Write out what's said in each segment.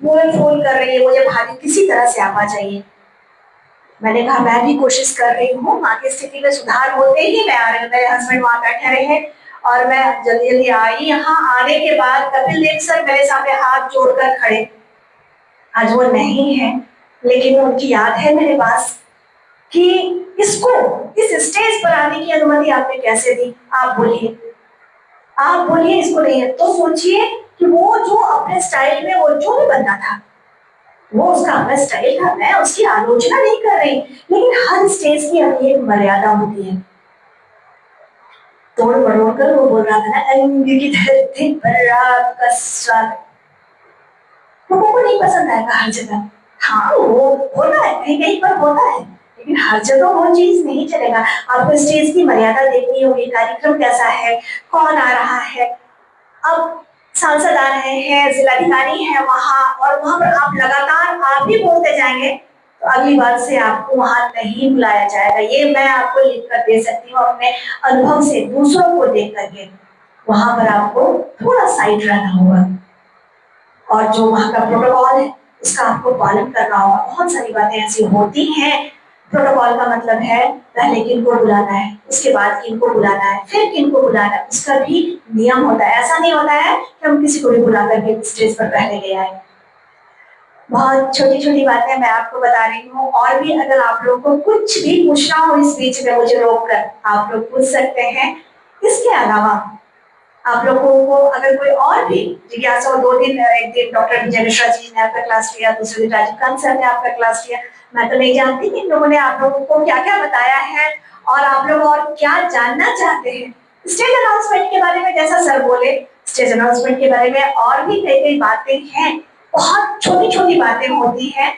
वो फोन कर रही है, मुझे भाभी किसी तरह से आना चाहिए। मैंने कहा मैं भी कोशिश कर रही हूँ, माँ की स्थिति में सुधार होते ही मैं आ रही हूँ। मेरे हस्बैंड वहां बैठे रहे हैं और मैं जल्दी जल्दी आई। यहाँ आने के बाद कपिल देव सर मेरे सामने हाथ जोड़कर खड़े। आज वो नहीं है, लेकिन उनकी याद है मेरे पास कि इसको इस स्टेज पर आने की अनुमति आपने कैसे दी। आप बोलिए, आप बोलिए इसको नहीं है तो सोचिए कि वो जो अपने स्टाइल में वो जो भी बनना था, वो उसका अपना स्टाइल था। मैं उसकी आलोचना नहीं कर रही, लेकिन हर स्टेज की अपनी एक मर्यादा होती है। तोड़ मरोड़ कर वो बोल रहा था ना, अंग की धरती पर आपका स्वागत। लोगों को नहीं पसंद आएगा हर जगह। हाँ वो होता है, कहीं कहीं पर होता है, लेकिन हर जगह वो चीज नहीं चलेगा। आपको स्टेज की मर्यादा देखनी होगी, कार्यक्रम कैसा है, कौन आ रहा है। अब सांसद आ रहे हैं, जिलाधिकारी है वहां, और वहां पर आप लगातार आप भी बोलते जाएंगे तो अगली बार से आपको वहां नहीं बुलाया जाएगा। ये मैं आपको लिख कर दे सकती हूँ अपने अनुभव से, दूसरों को देख करके। वहां पर आपको थोड़ा साइड रहना होगा, और जो वहां का प्रोटोकॉल है उसका आपको पालन करना होगा। बहुत सारी बातें ऐसी होती हैं। प्रोटोकॉल का मतलब है पहले किनको बुलाना है, उसके बाद किनको बुलाना है, फिर किनको बुलाना है, उसका भी नियम होता है। ऐसा नहीं होता है कि हम किसी को भी बुला करके स्टेज पर पहले ले आए। बहुत छोटी छोटी बातें मैं आपको बता रही हूँ, और भी अगर आप लोगों को कुछ भी पूछना हो इस बीच में मुझे रोक कर आप लोग पूछ सकते हैं। इसके अलावा आप लोगों को अगर कोई और भी जिज्ञासा हो, 2 दिन, एक दिन डॉक्टर विजय मिश्रा जी ने आपका क्लास लिया, दूसरे दिन राजीव कांत सर ने आपका क्लास लिया। मैं तो नहीं जानती कि इन लोगों ने आप लोगों को क्या क्या बताया है और आप लोग और क्या जानना चाहते हैं। स्टेज अनाउंसमेंट के बारे में जैसा सर बोले, स्टेज अनाउंसमेंट के बारे में और भी कई कई बातें हैं। बहुत छोटी छोटी बातें होती हैं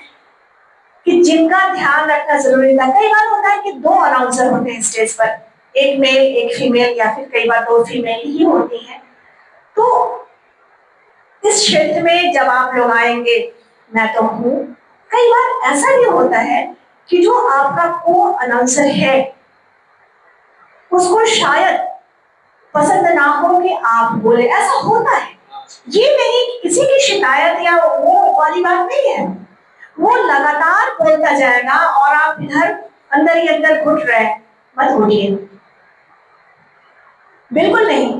कि जिनका ध्यान रखना जरूरी था। कई बार होता है कि 2 अनाउंसर होते हैं स्टेज पर, एक मेल एक फीमेल, या फिर कई बार 2 फीमेल ही होती हैं। तो इस क्षेत्र में जब आप लोग आएंगे, मैं तो हूँ, कई बार ऐसा भी होता है कि जो आपका को अनाउंसर है उसको शायद पसंद ना हो कि आप बोले, ऐसा होता है। ये नहीं किसी की शिकायत या वो वाली बात नहीं है, वो लगातार बोलता जाएगा और आप इधर अंदर ही अंदर घुट रहे। मत घुटिए, बिल्कुल नहीं,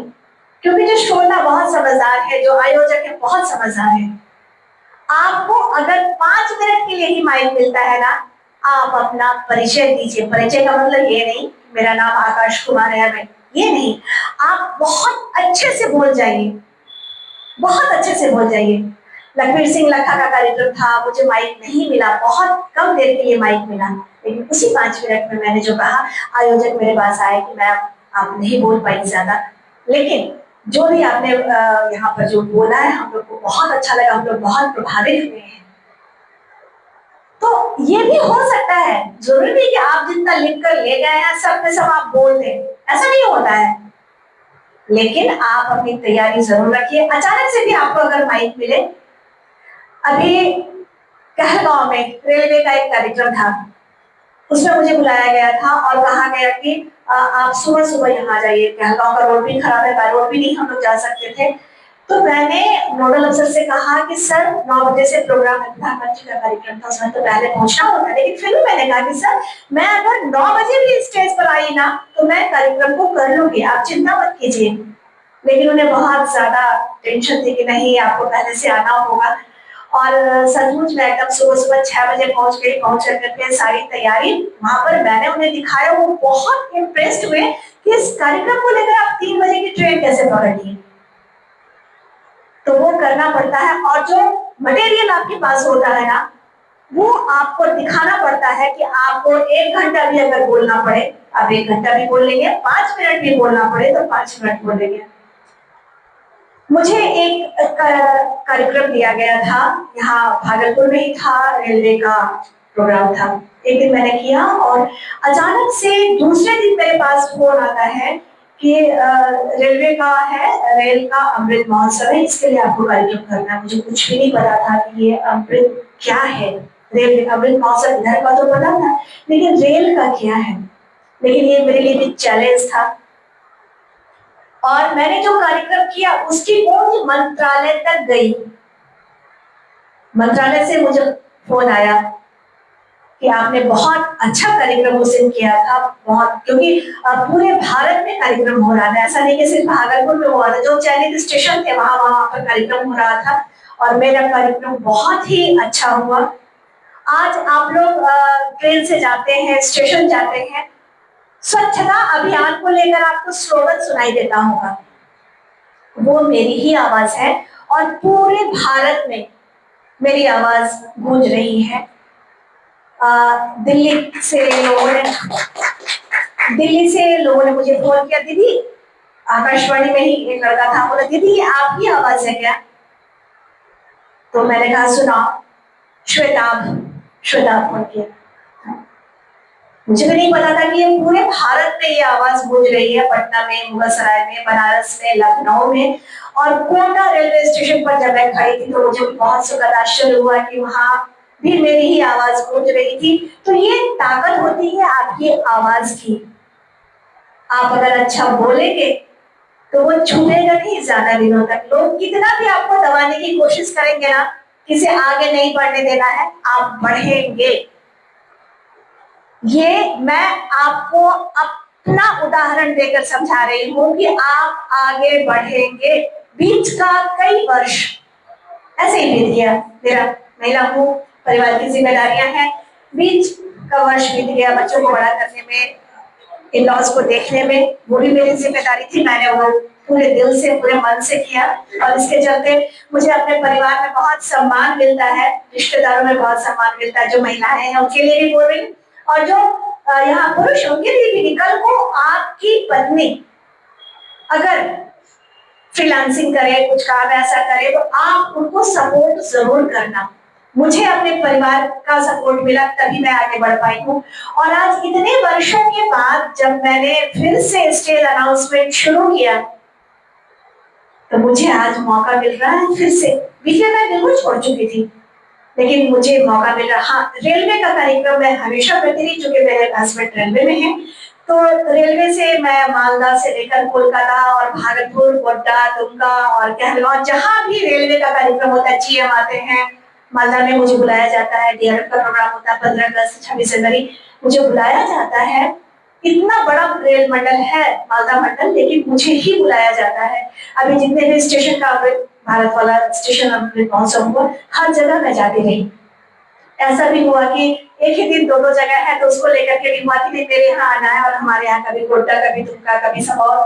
क्योंकि जो श्रोता बहुत समझदार है, जो आयोजक है बहुत समझदार है। आपको अगर 5 मिनट के लिए ही माइक मिलता है ना, आप अपना परिचय दीजिए। परिचय का मतलब ये नहीं मेरा नाम आकाश कुमार है, मैं ये नहीं, आप बहुत अच्छे से बोल जाइए, बहुत अच्छे से बोल जाइए। लखबीर सिंह लखा का कार्यक्रम था, मुझे माइक नहीं मिला, बहुत कम देर के लिए माइक मिला, लेकिन उसी 5 मिनट में मैंने जो कहा, आयोजक मेरे पास आए कि मैम आप नहीं बोल पाई ज्यादा, लेकिन जो भी आपने यहाँ पर जो बोला है हम लोग को बहुत अच्छा लगा, हम लोग बहुत प्रभावित हुए हैं। तो ये भी हो सकता है, जरूरी नहीं कि आप जितना लिख कर ले गए हैं सब में सब आप बोल दें, ऐसा नहीं होता है। लेकिन आप अपनी तैयारी जरूर रखिए। अचानक से भी आपको अगर माइक मिले, अभी कहलगांव में रेलवे का एक कार्यक्रम था, उसमें मुझे बुलाया गया था और कहा गया कि आप सुबह सुबह यहाँ आ जाइए। कहलगांव का रोड भी खराब है, बाय रोड भी नहीं हम लोग जा सकते थे। तो मैंने नोडल अफसर से कहा कि सर 9 बजे से प्रोग्राम है, प्रधानमंत्री का कार्यक्रम था, उसमें तो पहले पहुंचना होता है, लेकिन फिर भी मैंने कहा कि सर मैं अगर 9 बजे भी स्टेज पर आई ना तो मैं कार्यक्रम को कर लूंगी, आप चिंता मत कीजिए। लेकिन उन्हें बहुत ज्यादा टेंशन थी कि नहीं आपको पहले से आना होगा। और सचमुच मैं एकदम सुबह सुबह 6 बजे पहुंच गई, पहुंच करके सारी तैयारी वहां पर मैंने उन्हें दिखाया। वो बहुत इम्प्रेस्ड हुए कि इस कार्यक्रम को लेकर आप 3 बजे की ट्रेन कैसे पकड़ ली। तो वो करना पड़ता है, और जो मटेरियल आपके पास होता है ना, वो आपको दिखाना पड़ता है कि आपको 1 घंटा भी अगर बोलना पड़े आप 1 घंटा भी बोल लेंगे, 5 मिनट भी बोलना पड़े तो 5 मिनट बोलेंगे। मुझे एक कार्यक्रम दिया गया था, यहाँ भागलपुर में ही था, रेलवे का प्रोग्राम था। एक दिन मैंने किया और अचानक से दूसरे दिन मेरे पास फोन आता है कि रेलवे का है, रेल का अमृत महोत्सव है, इसके लिए आपको कार्यक्रम करना है। मुझे कुछ भी नहीं पता था कि ये अमृत क्या है। रेल अमृत महोत्सव इधर का तो पता था, लेकिन रेल का क्या है। लेकिन ये मेरे लिए भी चैलेंज था, और मैंने जो कार्यक्रम किया उसकी गूंज मंत्रालय तक गई। मंत्रालय से मुझे फोन आया कि आपने बहुत अच्छा कार्यक्रम उस दिन किया था, बहुत, क्योंकि पूरे भारत में कार्यक्रम हो रहा था, ऐसा नहीं कि सिर्फ भागलपुर में हुआ था, जो चयनित स्टेशन थे वहां वहां पर कार्यक्रम हो रहा था और मेरा कार्यक्रम बहुत ही अच्छा हुआ। आज आप लोग ट्रेन से जाते हैं, स्टेशन जाते हैं, स्वच्छता अभियान को लेकर आपको स्लोगन सुनाई देता होगा, वो मेरी ही आवाज है और पूरे भारत में मेरी आवाज गूंज रही है। दिल्ली से लोगों ने मुझे फोन किया, दीदी, आकाशवाणी में ही एक लड़का था, बोला दीदी आप ही आवाज है क्या? तो मैंने कहा सुनाओ। श्वेता फोन किया। मुझे भी नहीं पता था कि ये पूरे भारत में ये आवाज गूंज रही है, पटना में, मुगलसराय में, बनारस में, लखनऊ में और कोटा रेलवे स्टेशन पर जब मैं खड़ी थी तो मुझे बहुत सुखद आश्चर्य हुआ कि वहां भी मेरी ही आवाज गूंज रही थी। तो ये ताकत होती है आपकी आवाज की। आप अगर अच्छा बोलेंगे तो वो छूटेगा नहीं ज्यादा दिनों तक। लोग कितना भी आपको दबाने की कोशिश करेंगे ना, किसे आगे नहीं बढ़ने देना है, आप बढ़ेंगे। ये मैं आपको अपना उदाहरण देकर समझा रही हूं कि आप आगे बढ़ेंगे। बीच का कई वर्ष ऐसे ही बीत गया, मेरा महिला हूँ, परिवार की जिम्मेदारियां हैं, बीच का वर्ष बीत गया, बच्चों को बड़ा करने में, इन लॉज को देखने में, वो भी मेरी जिम्मेदारी थी। मैंने वो पूरे दिल से, पूरे मन से किया और इसके चलते मुझे अपने परिवार में बहुत सम्मान मिलता है, रिश्तेदारों में बहुत सम्मान मिलता है। जो महिलाएं हैं उनके लिए भी बोल रही हूँ और जो यहाँ पुरुष, उनके लिए भी। कल को आपकी पत्नी अगर फ्रीलांसिंग करे, कुछ काम ऐसा करे, तो आप उनको सपोर्ट जरूर करना। मुझे अपने परिवार का सपोर्ट मिला तभी मैं आगे बढ़ पाई हूँ। और आज इतने वर्षों के बाद जब मैंने फिर से स्टेज अनाउंसमेंट शुरू किया तो मुझे आज मौका मिल रहा है फिर से। बीच में मैं बिल्कुल छोड़ चुकी थी, लेकिन मुझे मौका मिल रहा। हाँ, रेलवे का कार्यक्रम मैं हमेशा करती रही, चूंकि मेरे हस्बैंड रेलवे में है, तो रेलवे से मैं मालदा से लेकर कोलकाता और भागलपुर, गोड्डा, दुमका और कहलगांव, जहां भी रेलवे का कार्यक्रम होता है, जीएम आते हैं, मालदा में मुझे बुलाया जाता है, डीआरएफ का प्रोग्राम होता है 15 अगस्त 26 जनवरी, मुझे बुलाया जाता है। इतना बड़ा रेल मंडल है मालदा मंडल, लेकिन मुझे ही बुलाया जाता है। अभी जितने भी स्टेशन का भारत वाला स्टेशन महोत्सव हुआ, हर जगह मैं जाती रही। ऐसा भी हुआ कि एक ही दिन दो दो जगह है, तो उसको लेकर के भी हुआ कि मेरे यहाँ आना है, और हमारे यहाँ कभी गोड्डा, कभी दुमका, कभी सबौर।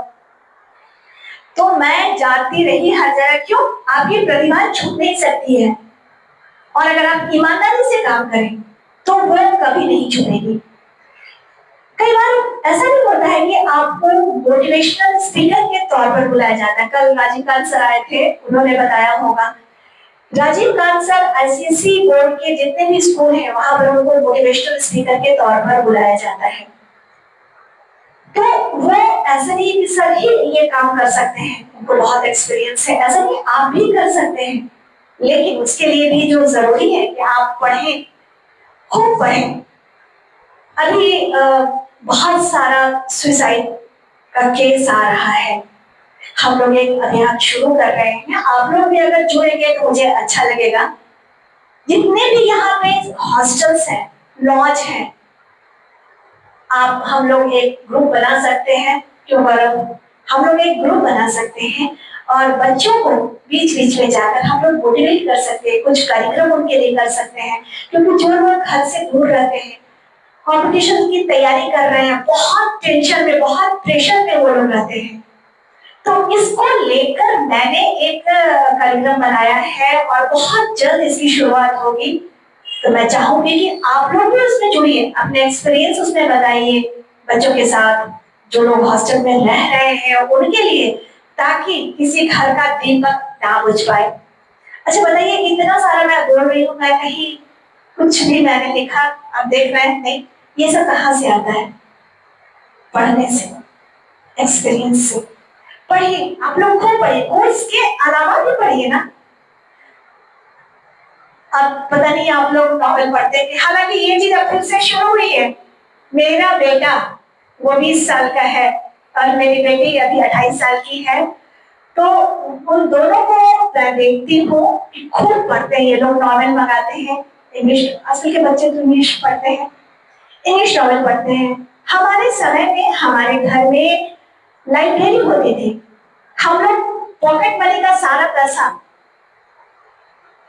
तो मैं जाती रही हर जगह। क्यों? आपकी प्रतिभा छूट नहीं सकती है, और अगर आप ईमानदारी से काम करें तो वो कभी नहीं छूटेगी। कई बार ऐसा भी होता है कि आपको मोटिवेशनल स्पीकर के तौर पर बुलाया जाता है। कल राजीव कांत सर आए थे, उन्होंने बताया होगा। Rajeev Kant sir ICSE board के जितने भी स्कूल हैं वहां पर उनको मोटिवेशनल स्पीकर के तौर पर बुलाया जाता है। तो वो ऐसा नहीं कि सर ही ये काम कर सकते हैं, उनको बहुत एक्सपीरियंस है, ऐसा नहीं, आप भी कर सकते हैं, लेकिन उसके लिए भी जो जरूरी है कि आप पढ़ें, खूब पढ़ें। अभी बहुत सारा सुसाइड का केस आ रहा है, हम लोग एक अभियान शुरू कर रहे हैं, आप लोग भी अगर जुड़ेंगे तो मुझे अच्छा लगेगा। जितने भी यहाँ पे हॉस्टल्स हैं, लॉज हैं, आप, हम लोग एक ग्रुप बना सकते हैं, क्यों बरम, हम लोग एक ग्रुप बना सकते हैं और बच्चों को बीच बीच में जाकर हम लोग मोटिवेट कर सकते हैं, कुछ कार्यक्रम उनके लिए कर सकते हैं। क्योंकि जो लोग घर से दूर रहते हैं, कंपटीशन की तैयारी कर रहे हैं, बहुत टेंशन में, बहुत प्रेशर में वो लोग रहते हैं, तो इसको लेकर मैंने एक कार्यक्रम बनाया है और बहुत जल्द इसकी शुरुआत होगी। तो मैं चाहूंगी कि आप लोग भी उसमें जुड़िए, अपने एक्सपीरियंस उसमें बताइए बच्चों के साथ, जो लोग हॉस्टल में रह रहे हैं उनके लिए, ताकि किसी घर का दीपक ना बुझ पाए। अच्छा बताइए, इतना सारा मैं बोल रही हूँ, मैं कहीं कुछ भी मैंने लिखा, आप देख रहे हैं, नहीं, ये सब कहाँ से आता है? पढ़ने से, एक्सपीरियंस से। पढ़िए, आप लोग खूब पढ़िए, और इसके अलावा भी पढ़िए ना। अब पता नहीं आप लोग नॉवेल पढ़ते हैं, हालांकि ये चीज अब फिर से शुरू हुई है। मेरा बेटा वो 20 साल का है और मेरी बेटी अभी 28 साल की है, तो उन दोनों को मैं देखती हूँ कि खूब पढ़ते हैं ये लोग, नॉवेल मंगाते हैं इंग्लिश, आजकल के बच्चे तो इंग्लिश पढ़ते हैं, इंग्लिश नॉवेल पढ़ते हैं। हमारे समय में हमारे घर में लाइब्रेरी होती थी, हम लोग पॉकेट मनी का सारा पैसा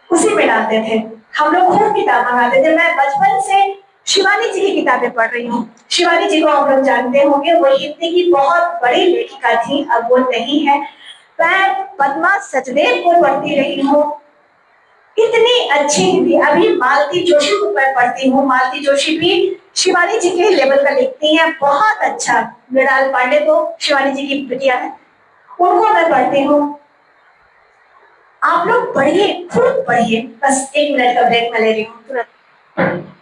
उसी में डालते थे, हम लोग खूब किताब मंगाते थे। मैं बचपन से शिवानी जी की किताबें पढ़ रही हूँ। शिवानी जी को आप लोग जानते होंगे, वो हिंदी की बहुत बड़ी लेखिका थी, अब वो नहीं है। मैं पद्मा सचदेव को पढ़ती रही हूँ, इतनी अच्छी हिंदी। अभी मालती जोशी को मैं पढ़ती हूँ, मालती जोशी भी शिवानी जी के लेवल का लिखती है, बहुत अच्छा। मृणाल पांडे तो शिवानी जी की बिटिया है, उनको मैं पढ़ती हूँ। आप लोग पढ़िए, खूब पढ़िए। बस 1 मिनट का ब्रेक मैं ले रही हूँ तुरंत।